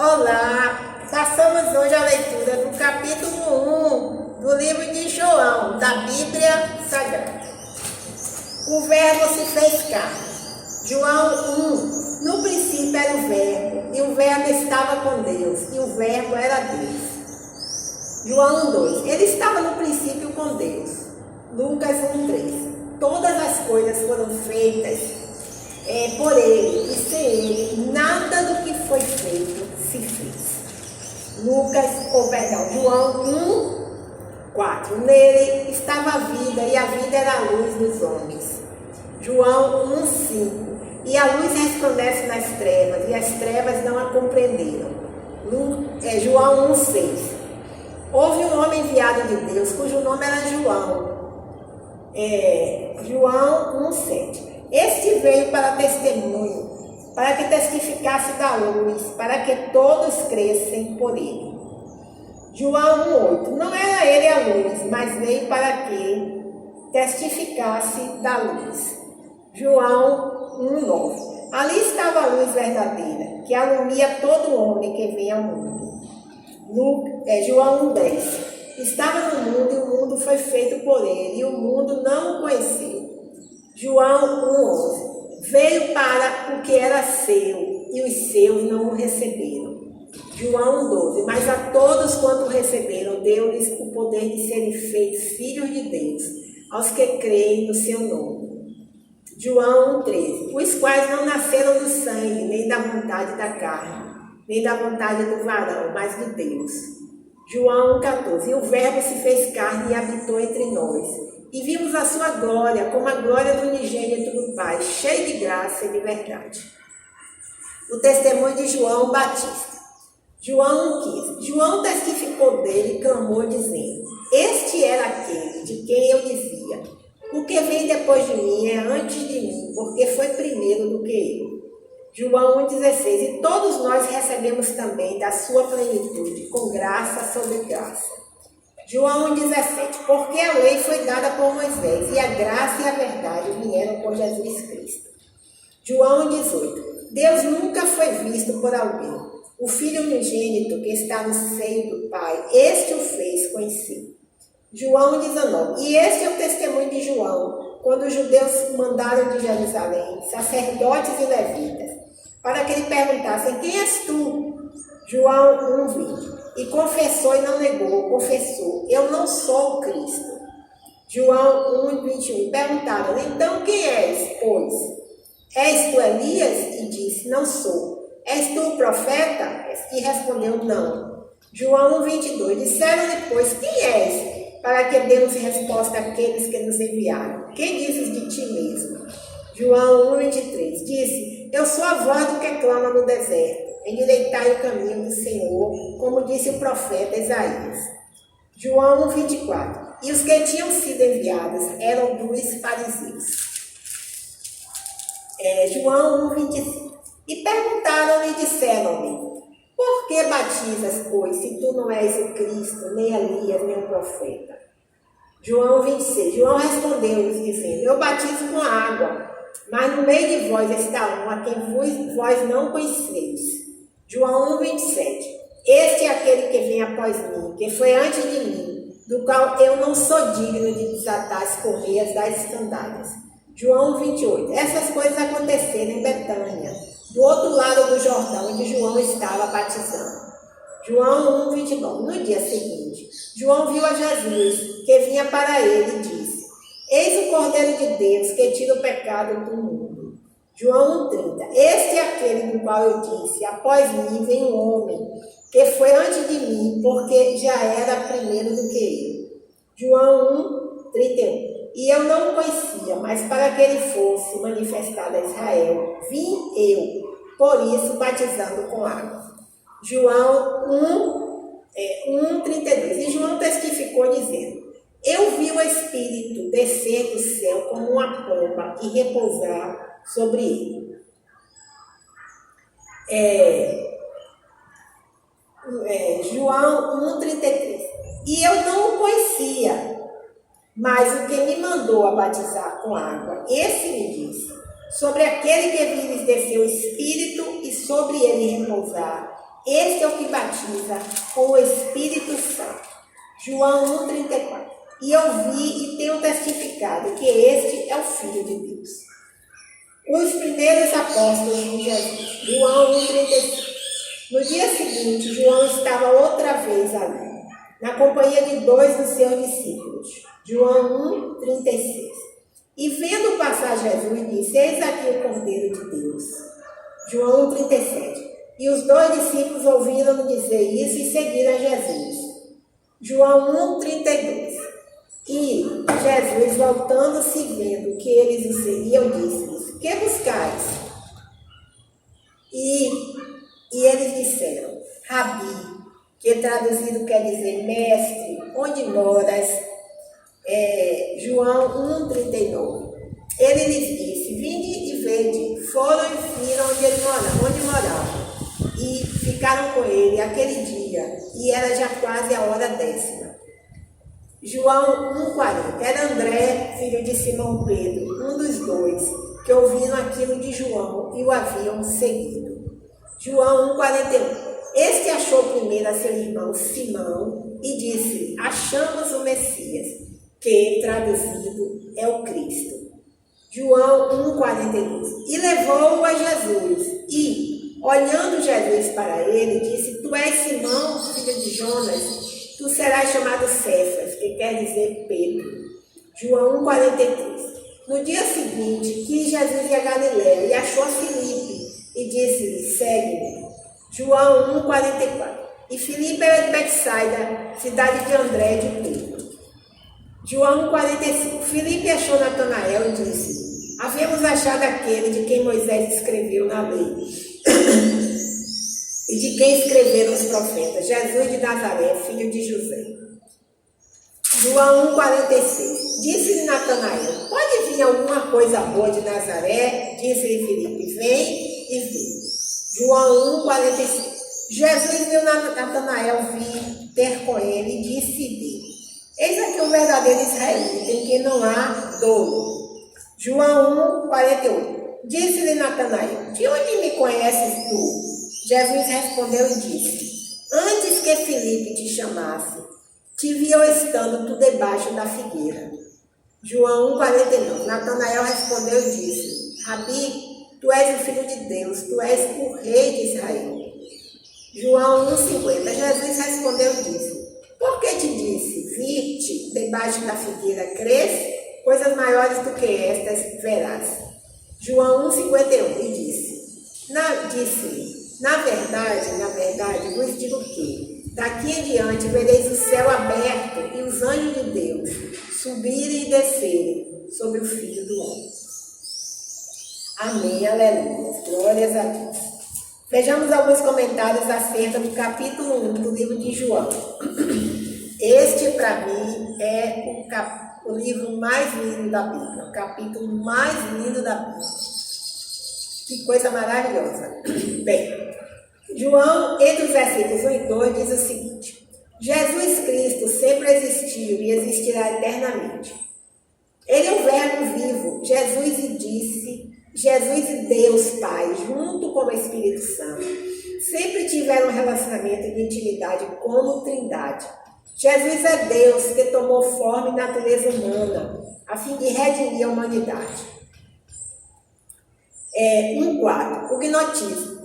Olá, passamos hoje a leitura do capítulo 1 do livro de João, da Bíblia Sagrada. O Verbo se fez carne. João 1. No princípio era o Verbo, e o Verbo estava com Deus, e o Verbo era Deus. João 2. Ele estava no princípio com Deus. Lucas 1:3. Todas as coisas foram feitas por ele, e sem ele, nada do que foi feito se fez. João 1:4. Nele estava a vida, e a vida era a luz dos homens. João 1:5. E a luz resplandece nas trevas, e as trevas não a compreenderam. João 1:6. Houve um homem enviado de Deus, cujo nome era João. João 1:7. Este veio para testemunho, para que testificasse da luz, para que todos crescem por ele. João 1:8. Não era ele a luz, mas veio para que testificasse da luz. João 1:9. Ali estava a luz verdadeira, que alumia todo homem que vem ao mundo. João 1:10. Estava no mundo, e o mundo foi feito por ele, e o mundo não o conheceu. João 1:11. Veio para o que era seu, e os seus não o receberam. João 1:12. Mas a todos quanto receberam, deu-lhes o poder de serem feitos filhos de Deus, aos que creem no seu nome. João 1:13. Os quais não nasceram do sangue, nem da vontade da carne, nem da vontade do varão, mas de Deus. João 1:14. E o Verbo se fez carne e habitou entre nós. E vimos a sua glória, como a glória do unigênito do Pai, cheio de graça e de verdade. O testemunho de João Batista. João 1:15. João testificou dele e clamou, dizendo: Este era aquele de quem eu dizia: O que vem depois de mim é antes de mim, porque foi primeiro do que eu. João 1:16. E todos nós recebemos também da sua plenitude, com graça sobre graça. João 1:17. Porque a lei foi dada por Moisés, e a graça e a verdade vieram por Jesus Cristo. João 1:18. Deus nunca foi visto por alguém. O Filho unigênito que está no seio do Pai, este o fez conhecer. João 1:19. E este é o testemunho de João, quando os judeus mandaram de Jerusalém sacerdotes e levitas, para que lhe perguntassem: Quem és tu? João 1:20. E confessou e não negou, confessou: Eu não sou o Cristo. João 1:21. Perguntaram: Então quem és, pois? És tu Elias? E disse: Não sou. És tu o profeta? E respondeu: Não. João 1:22. Disseram-lhe, pois, quem és? Para que demos resposta àqueles que nos enviaram. Quem dizes de ti mesmo? João 1:23. Disse: Eu sou a voz do que clama no deserto. Endireitai o caminho do Senhor, como disse o profeta Isaías. João 1:24. E os que tinham sido enviados eram dos fariseus. João 1:25. E perguntaram-lhe e disseram-lhe: Por que batizas, pois, se tu não és o Cristo, nem Elias, nem o profeta? João 26. João respondeu-lhes, dizendo: Eu batizo com água, mas no meio de vós está um a quem vós não conheceis. João 1:27. Este é aquele que vem após mim, que foi antes de mim, do qual eu não sou digno de desatar as correias das sandálias. João 1:28. Essas coisas aconteceram em Betânia, do outro lado do Jordão, onde João estava batizando. João 1:29. No dia seguinte, João viu a Jesus, que vinha para ele, e disse: Eis o Cordeiro de Deus, que tira o pecado do mundo. João 1:30. Este é aquele do qual eu disse: Após mim vem um homem, que foi antes de mim, porque já era primeiro do que eu. João 1:31. E eu não o conhecia, mas para que ele fosse manifestado a Israel, vim eu, por isso batizando com água. João 1:32. E João testificou, dizendo: Eu vi o Espírito descer do céu como uma pomba e repousar sobre ele. João 1:33. E eu não o conhecia, mas o que me mandou a batizar com água, esse me disse: sobre aquele que vires descer o Espírito e sobre ele repousar, Este é o que batiza com o Espírito Santo. João 1,34. E eu vi e tenho testificado que este é o Filho de Deus. Os primeiros apóstolos de Jesus. João 1,35. No dia seguinte, João estava outra vez ali, na companhia de 2 dos seus discípulos. João 1,36. E vendo passar Jesus, disse: Eis aqui o Cordeiro de Deus. João 1,37. E os 2 discípulos ouviram-no dizer isso e seguiram a Jesus. João 1,32. E Jesus, voltando-se e vendo que eles o seguiam, disse-lhes: Que buscais? E eles disseram: Rabi, que traduzido quer dizer mestre, onde moras? João 1,39. Ele lhes disse: Vinde e vede. Foram e viram onde morava. E ficaram com ele aquele dia, e era já quase a hora 10ª. João 1,40. Era André, filho de Simão Pedro, um dos 2, que ouviram aquilo de João e o haviam seguido. João 1,41. Este achou primeiro a seu irmão Simão e disse: Achamos o Messias, que traduzido é o Cristo. João 1,42. E levou-o a Jesus e, olhando Jesus para ele, disse: Tu és Simão, filho de Jonas, tu serás chamado Cefas, que quer dizer Pedro. João 1,43. No dia seguinte, quis Jesus ir a Galiléia e achou a Filipe e disse-lhe: Segue-me. João 1,44. E Filipe era de Betsaida, cidade de André e de Pedro. João 1,45. Filipe achou Natanael e disse: Havemos achado aquele de quem Moisés escreveu na lei e de quem escreveram os profetas, Jesus de Nazaré, filho de José. João 1,46. Disse-lhe Natanael: Pode vir alguma coisa boa de Nazaré? Disse-lhe Filipe: Vem e vê. João 1,45. Jesus viu Natanael vir ter com ele e disse-lhe: Eis aqui o verdadeiro israelita, em quem não há dolo. João 1,48. Disse-lhe Natanael: De onde me conheces tu? Jesus respondeu e disse: Antes que Filipe te chamasse, te vi eu estando tu debaixo da figueira. João 1,49. Natanael respondeu e disse: Rabi, tu és o Filho de Deus, tu és o Rei de Israel. João 1,50. Jesus respondeu e disse: Por que te disse? Vi-te debaixo da figueira, crês? Coisas maiores do que estas verás. João 1,51. E disse-lhe: Na verdade, vos digo que daqui em diante vereis o céu aberto e os anjos de Deus subirem e descerem sobre o Filho do Homem. Amém, aleluia, glórias a Deus. Vejamos alguns comentários acerca do capítulo 1 do livro de João. Este, para mim, é o livro mais lindo da Bíblia, o capítulo mais lindo da Bíblia. Que coisa maravilhosa. Bem, João, entre os versículos 1 e 2, diz o seguinte: Jesus Cristo sempre existiu e existirá eternamente. Ele é o Verbo vivo, Jesus e Deus Pai, junto com o Espírito Santo, sempre tiveram um relacionamento de intimidade como Trindade. Jesus é Deus que tomou forma e natureza humana, a fim de redimir a humanidade. 1,4. O gnosticismo.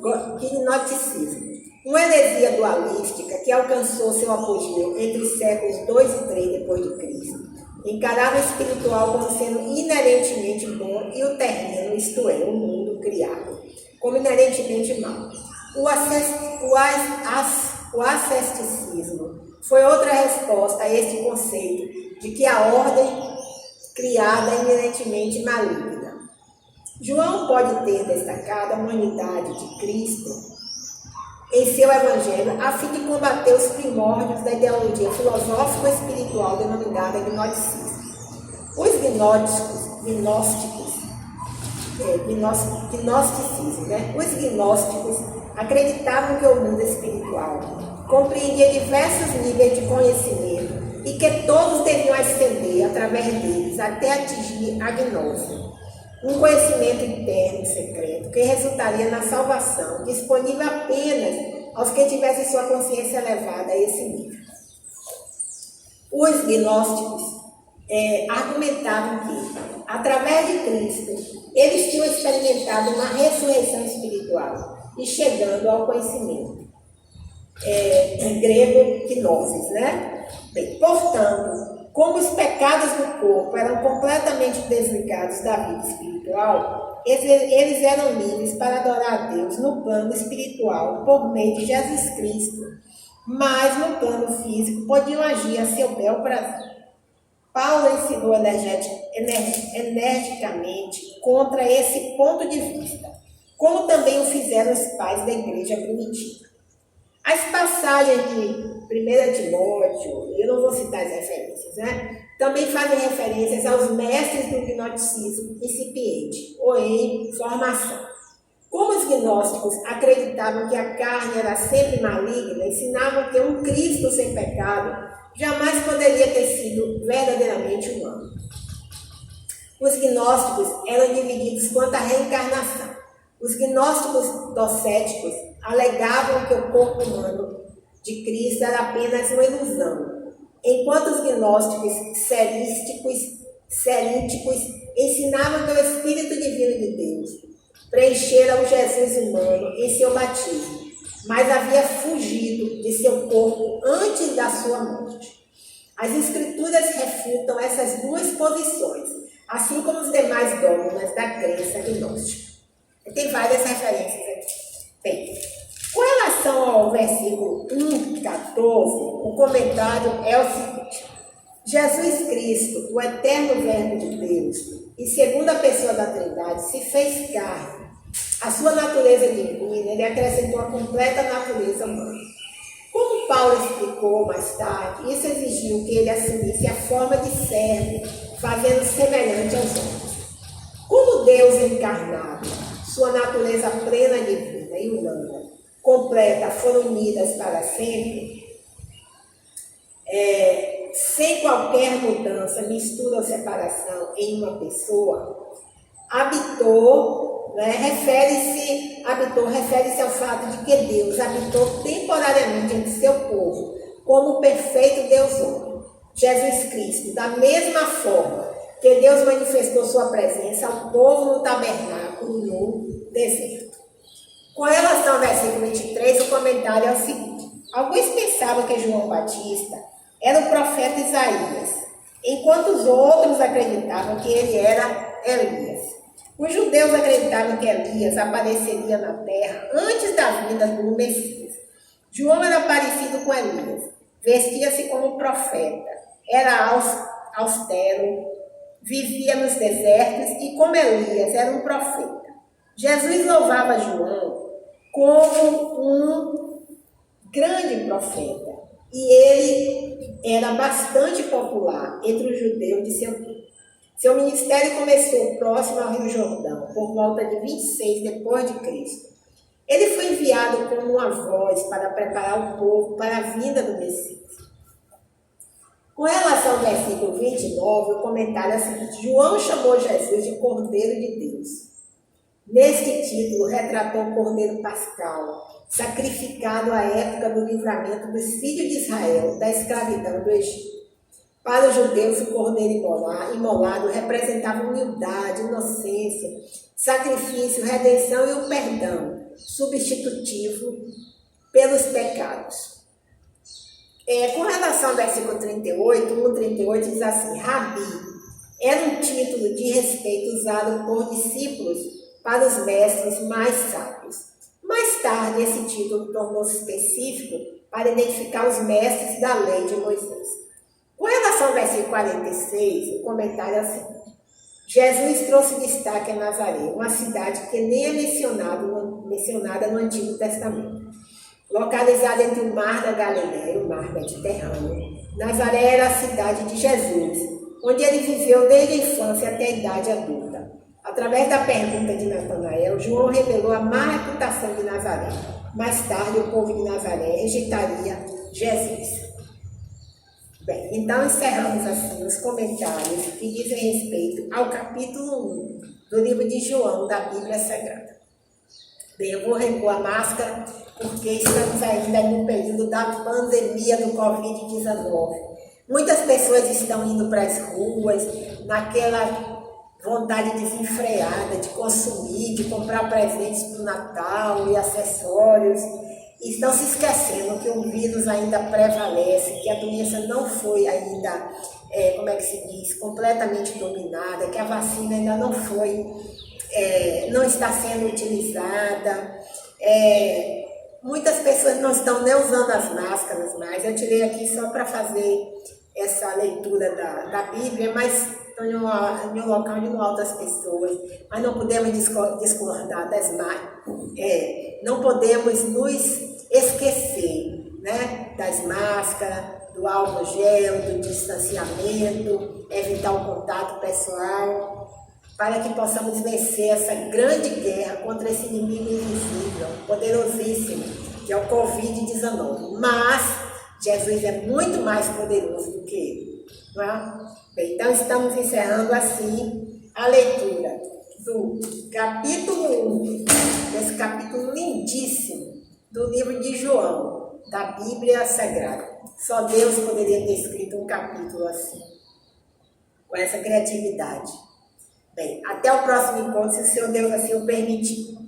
Uma heresia dualística que alcançou seu apogeu entre os séculos 2 e 3 depois de Cristo. Encarava o espiritual como sendo inerentemente bom e o terreno, isto é, o mundo criado, como inerentemente mau. O asceticismo foi outra resposta a este conceito de que a ordem criada é inerentemente maligna. João pode ter destacado a humanidade de Cristo em seu evangelho a fim de combater os primórdios da ideologia filosófico-espiritual denominada gnosticismo. Os Os gnósticos acreditavam que o mundo espiritual compreendia diversos níveis de conhecimento e que todos deviam ascender através deles até atingir a gnose, um conhecimento interno e secreto que resultaria na salvação, disponível apenas aos que tivessem sua consciência elevada a esse nível. Os gnósticos argumentavam que, através de Cristo, eles tinham experimentado uma ressurreição espiritual e chegando ao conhecimento. Em grego, gnosis, né? Bem, portanto, como os pecados do corpo eram completamente desligados da vida espiritual, eles eram livres para adorar a Deus no plano espiritual por meio de Jesus Cristo, mas no plano físico podiam agir a seu bel prazer. Paulo ensinou energicamente contra esse ponto de vista, como também o fizeram os pais da igreja primitiva. As passagens de 1 Timóteo, eu não vou citar as referências, né? Também fazem referências aos mestres do gnosticismo incipiente, ou em formação. Como os gnósticos acreditavam que a carne era sempre maligna, ensinavam que um Cristo sem pecado jamais poderia ter sido verdadeiramente humano. Os gnósticos eram divididos quanto à reencarnação. Os gnósticos docéticos alegavam que o corpo humano de Cristo era apenas uma ilusão, enquanto os gnósticos serínticos ensinavam que o Espírito Divino de Deus preenchera o Jesus humano em seu batismo, mas havia fugido de seu corpo antes da sua morte. As Escrituras refutam essas duas posições, assim como os demais dogmas da crença gnóstica. Tem várias referências aqui. Bem, com relação ao versículo 1:14, o comentário é o seguinte: Jesus Cristo, o eterno Verbo de Deus e segunda pessoa da Trindade, se fez carne. A sua natureza divina, ele acrescentou a completa natureza humana. Como Paulo explicou mais tarde, isso exigiu que ele assumisse a forma de servo, fazendo semelhante aos homens. Como Deus encarnado, sua natureza plena, divina e humana, completa, foram unidas para sempre, sem qualquer mudança, mistura ou separação em uma pessoa, refere-se ao fato de que Deus habitou temporariamente entre seu povo, como o perfeito Deus homem, Jesus Cristo, da mesma forma que Deus manifestou sua presença ao povo no tabernáculo no deserto. Com relação ao versículo 23, o comentário é o seguinte: alguns pensavam que João Batista era o profeta Isaías, enquanto os outros acreditavam que ele era Elias. Os judeus acreditavam que Elias apareceria na terra antes da vinda do Messias. João era parecido com Elias, vestia-se como profeta, era austero, vivia nos desertos e, como Elias, era um profeta. Jesus louvava João como um grande profeta e ele era bastante popular entre os judeus de seu tempo. Seu ministério começou próximo ao Rio Jordão, por volta de 26 depois de Cristo. Ele foi enviado como uma voz para preparar o povo para a vinda do Messias. Com relação ao versículo 29, o comentário é o seguinte: João chamou Jesus de Cordeiro de Deus. Neste título, retratou o Cordeiro Pascal, sacrificado à época do livramento dos filhos de Israel da escravidão do Egito. Para os judeus, o cordeiro imolado representava humildade, inocência, sacrifício, redenção e o perdão substitutivo pelos pecados. Com relação ao versículo 38, 1:38 diz assim: Rabi era um título de respeito usado por discípulos para os mestres mais sábios. Mais tarde, esse título tornou-se específico para identificar os mestres da lei de Moisés. Com relação ao versículo 46, o comentário é o seguinte: Jesus trouxe destaque a Nazaré, uma cidade que nem é mencionada no Antigo Testamento. Localizada entre o Mar da Galileia e o Mar Mediterrâneo, Nazaré era a cidade de Jesus, onde ele viveu desde a infância até a idade adulta. Através da pergunta de Natanael, João revelou a má reputação de Nazaré. Mais tarde, o povo de Nazaré rejeitaria Jesus. Bem, então encerramos assim os comentários que dizem respeito ao capítulo 1 do livro de João da Bíblia Sagrada. Bem, eu vou repor a máscara porque estamos ainda no período da pandemia do Covid-19. Muitas pessoas estão indo para as ruas naquela vontade desenfreada de consumir, de comprar presentes para o Natal e acessórios. Estão se esquecendo que o vírus ainda prevalece, que a doença não foi ainda, como é que se diz, completamente dominada, que a vacina ainda não foi, não está sendo utilizada. Muitas pessoas não estão nem usando as máscaras mais. Eu tirei aqui só para fazer essa leitura da Bíblia, mas estou em um local de outras pessoas, mas não podemos discordar não podemos nos esquecer, né, das máscaras, do álcool gel, do distanciamento, evitar o contato pessoal, para que possamos vencer essa grande guerra contra esse inimigo invisível, poderosíssimo, que é o Covid-19. Mas Jesus é muito mais poderoso do que ele. Não é? Bem, então estamos encerrando assim a leitura do capítulo 1, desse capítulo lindíssimo do livro de João, da Bíblia Sagrada. Só Deus poderia ter escrito um capítulo assim, com essa criatividade. Bem, até o próximo encontro, se o Senhor Deus assim o permitir.